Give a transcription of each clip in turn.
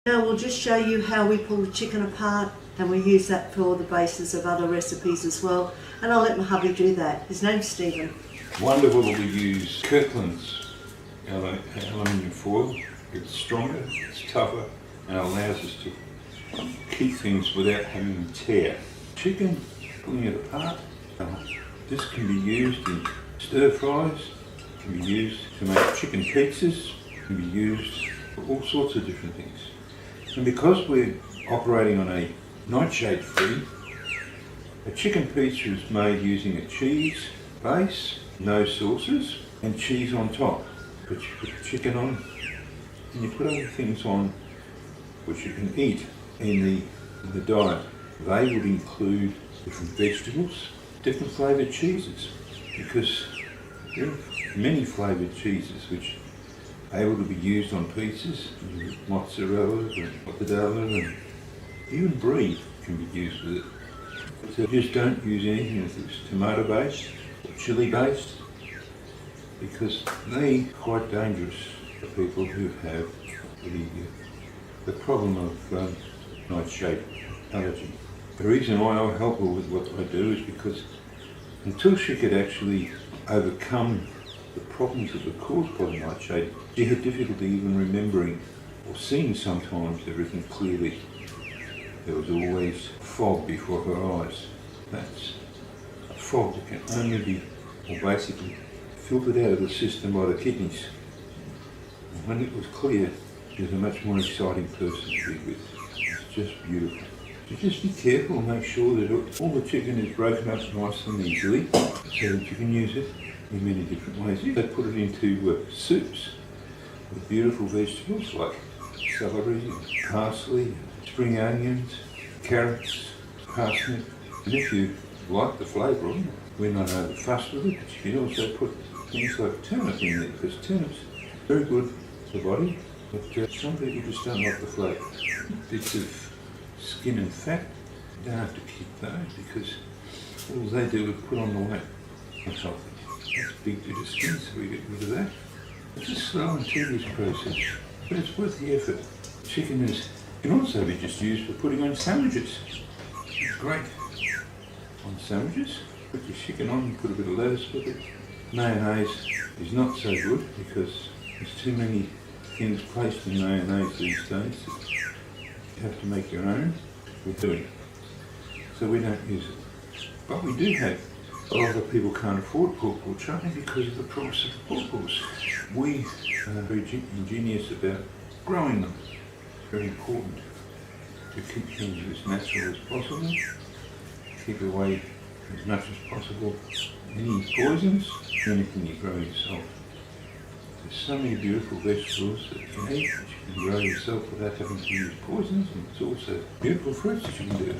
Now we'll just show you how we pull the chicken apart, and we use that for the basis of other recipes as well. And I'll let my hubby do that. His name's Stephen. Wonderful that we use Kirkland's aluminium foil. It's stronger, it's tougher, and allows us to keep things without having them tear. Chicken, pulling it apart, this can be used in stir fries, can be used to make chicken pizzas, can be used for all sorts of different things. And because we're operating on a Nightshade-free, a chicken pizza is made using a cheese base, no sauces, and cheese on top. But you put the chicken on, and you put other things on which you can eat in the diet. They would include different vegetables, different flavoured cheeses, because there are many flavoured cheeses which are able to be used on pizzas, mozzarella and mortadella, and even brie can be used with it. So just don't use anything that's tomato based or chili based, because they're quite dangerous for people who have the problem of nightshade allergy. The reason why I help her with what I do is because until she could actually overcome the problems that were caused by the nightshade, she had difficulty even remembering or seeing sometimes everything clearly. There was always fog before her eyes. That's a fog that can only be, or basically, filtered out of the system by the kidneys. And when it was clear, she was a much more exciting person to be with. It's just beautiful. So just be careful and make sure that all the chicken is broken up nice and easily, so that you can use it in many different ways. They put it into soups with beautiful vegetables like celery, parsley, spring onions, carrots, parsnip. And if you like the flavour of it, we're not over fussed with it, but you can also put things like turnip in there, because turnips are very good for the body, but some people just don't like the flavour. Bits of skin and fat, you don't have to keep those, because all they do is put on the weight. That's healthy. That's a big bit of skin, so we get rid of that. It's a slow and tedious process, but it's worth the effort. Chicken can also be just used for putting on sandwiches. It's great on sandwiches. Put your chicken on, you put a bit of lettuce with it. Mayonnaise is not so good because there's too many things placed in mayonnaise these days. You have to make your own. We're doing it, so we don't use it. But we do have a lot of people can't afford pork or chutney because of the price of the pork balls. We are very ingenious about growing them. It's very important to keep things as natural as possible, keep away as much as possible any poisons, anything you grow yourself. There's so many beautiful vegetables that you can eat, that you can grow yourself without having to use poisons, and it's also beautiful fruits that you can do.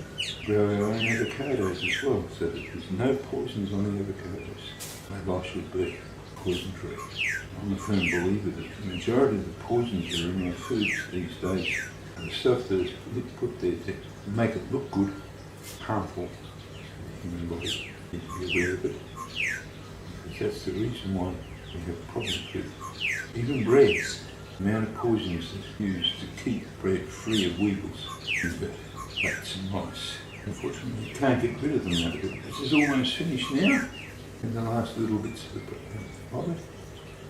Grow our own avocados as well, so that there's no poisons on the avocados. My life should be poison free. I'm a firm believer that the majority of the poisons that are in our foods these days are the stuff that is put there to make it look good, harmful to the human body. You need to be aware of it, because that's the reason why we have problems with even breads. The amount of poisons that's used to keep bread free of weevils, rats and mice. Unfortunately, you can't get rid of them now. This is almost finished now, and the last little bits of it.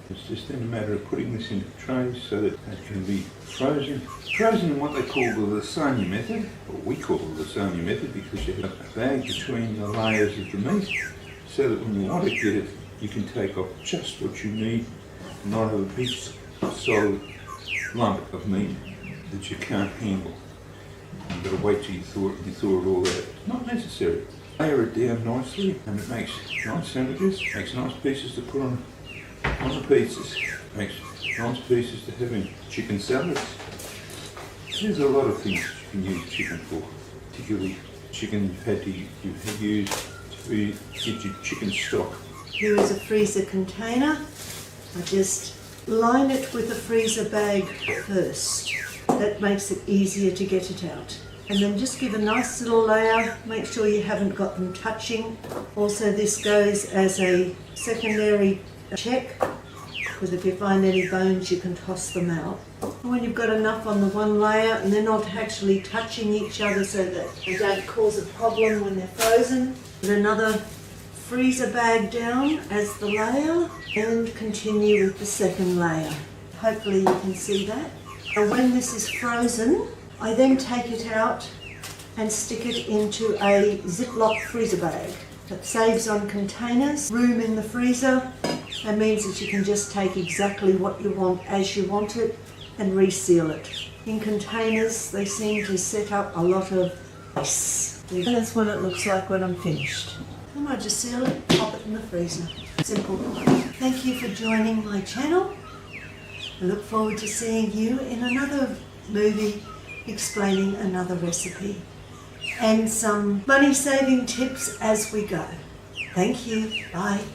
It's just then a matter of putting this into trays so that it can be frozen. Frozen in what they call the lasagna method, or we call the lasagna method, because you have a bag between the layers of the meat, so that when you want to get it, you can take off just what you need, not have a big solid lump of meat that you can't handle. You've got to wait till you thaw it all out. Not necessary. Layer it down nicely, and it makes nice sandwiches, makes nice pieces to put on the pizzas, makes nice pieces to have in chicken salads. There's a lot of things you can use chicken for, particularly chicken you've had used to get your chicken stock. Here is a freezer container. I just line it with a freezer bag first. That makes it easier to get it out. And then just give a nice little layer, make sure you haven't got them touching. Also, this goes as a secondary check, because if you find any bones you can toss them out. And when you've got enough on the one layer and they're not actually touching each other so that they don't cause a problem when they're frozen, put another freezer bag down as the layer and continue with the second layer. Hopefully you can see that. And when this is frozen, I then take it out and stick it into a Ziploc freezer bag. That saves on containers, room in the freezer. That means that you can just take exactly what you want as you want it and reseal it. In containers, they seem to set up a lot of ice. And that's what it looks like when I'm finished. I might just seal it, pop it in the freezer. Simple. Thank you for joining my channel. I look forward to seeing you in another movie explaining another recipe and some money saving tips as we go. Thank you. Bye.